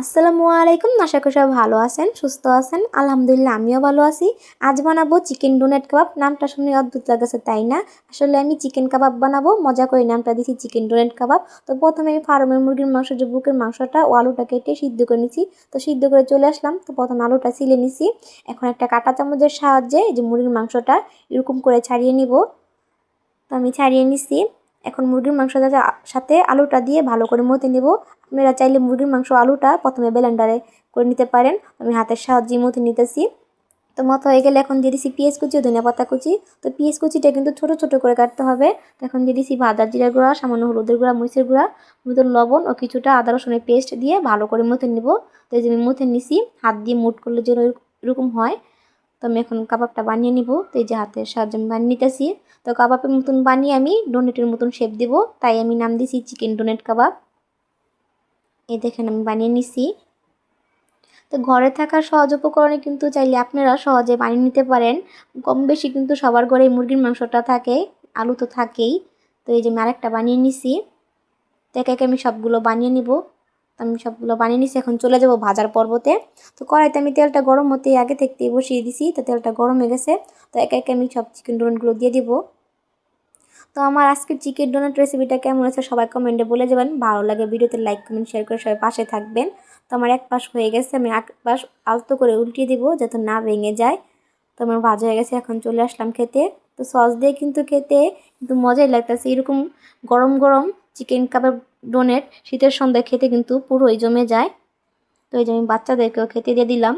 আসসালামু আলাইকুম, আশা করি সবাই ভালো আছেন, সুস্থ আছেন। আলহামদুলিল্লাহ আমিও ভালো আছি। আজ বানাবো চিকেন ডোনেট কাবাব। নামটা শুনে অদ্ভুত লাগছে তাই না? আসলে আমি চিকেন কাবাব বানাবো, মজা করে নামটা দিয়েছি চিকেন ডোনেট কাবাব। তো প্রথমে আমি ফার্মের মুরগির মাংস, যে বুকের মাংসটা ও আলুটা কেটে সিদ্ধ করে নিছি। তো সিদ্ধ করে চলে আসলাম। তো প্রথমে আলুটা ছিলে নিছি। এখন একটা কাঁটা চামচের সাহায্যে এই যে মুরগির মাংসটা এরকম করে ছাড়িয়ে নিব। তো আমি ছাড়িয়ে নিছি। এখন মুরগির মাংসটার সাথে আলুটা দিয়ে ভালো করে মথে নেব। আপনারা চাইলে মুরগির মাংস আলুটা প্রথমে ব্লেন্ডারে করে নিতে পারেন। আমি হাতের সাহায্যে মথে নিতেছি। তো মতো হয়ে গেলে এখন দিয়ে দিছি পেঁয়াজ কুচি ও ধনিয়া পাতা কুচি। তো পেঁয়াজ কুচিটা কিন্তু ছোট ছোট করে কাটতে হবে। তো এখন দিয়ে দিছি ভাজা জিরা গুঁড়া, সামান্য হলুদের গুঁড়া, মরিচের গুঁড়া, মতো লবণ ও কিছুটা আদা রসুনের পেস্ট দিয়ে ভালো করে মথে নিব। তো এই যে আমি মথে নিছি, হাত দিয়ে মুট করলে যেন এরকম হয়। তো আমি এখন কাবাবটা বানিয়ে নিব। তো এই যে হাতের সাহায্যে আমি বানিয়ে নিতেছি। তো কাবাবের মতন বানিয়ে আমি ডোনেটের মতন শেপ দেব, তাই আমি নাম দিছি চিকেন ডোনেট কাবাব। এই দেখেন আমি বানিয়ে নিছি। তো ঘরে থাকা সহজ উপকরণে কিন্তু চাইলে আপনারা সহজে বানিয়ে নিতে পারেন। কম বেশি কিন্তু সবার ঘরে মুরগির মাংসটা থাকে, আলু তো থাকেই। তো এই যে আমি আরেকটা বানিয়ে নিছি। তো একে একে আমি সবগুলো বানিয়ে নিব। আমি সবগুলো বানিয়ে নিছি, এখন চলে যাব ভাজার পর্বতে। তো কড়াইতে আমি তেলটা গরম হতে আগে থেকে বসিয়ে দিছি। তো তেলটা গরম হয়ে গেছে। তো একে একে আমি সব চিকেন ডোনাটগুলো দিয়ে দিব। তো আমার আজকের চিকেন ডোনাট রেসিপিটা কেমন হয়েছে সবাই কমেন্টে বলে যাবেন। ভালো লাগে ভিডিওতে লাইক কমেন্ট শেয়ার করে সবাই পাশে থাকবেন। তো আমার এক পাশ হয়ে গেছে, আমি এক পাশ আলতো করে উল্টিয়ে দিব যাতে না ভেঙে যায়। তো আমার ভাজা হয়ে গেছে, এখন চলে আসলাম খেতে। তো সস দিয়ে কিন্তু খেতে কিন্তু মজাই লাগতেছে। এরকম গরম গরম চিকেন কাবাব ডোনেট শীতের সন্ধ্যায় খেতে কিন্তু পুরোই জমে যায়। তো এই যে আমি বাচ্চাদেরকেও খেতে দিয়ে দিলাম।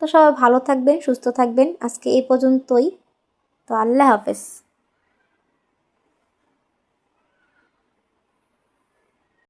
তো সবাই ভালো থাকবেন, সুস্থ থাকবেন। আজকে এই পর্যন্তই। তো আল্লাহ হাফেজ।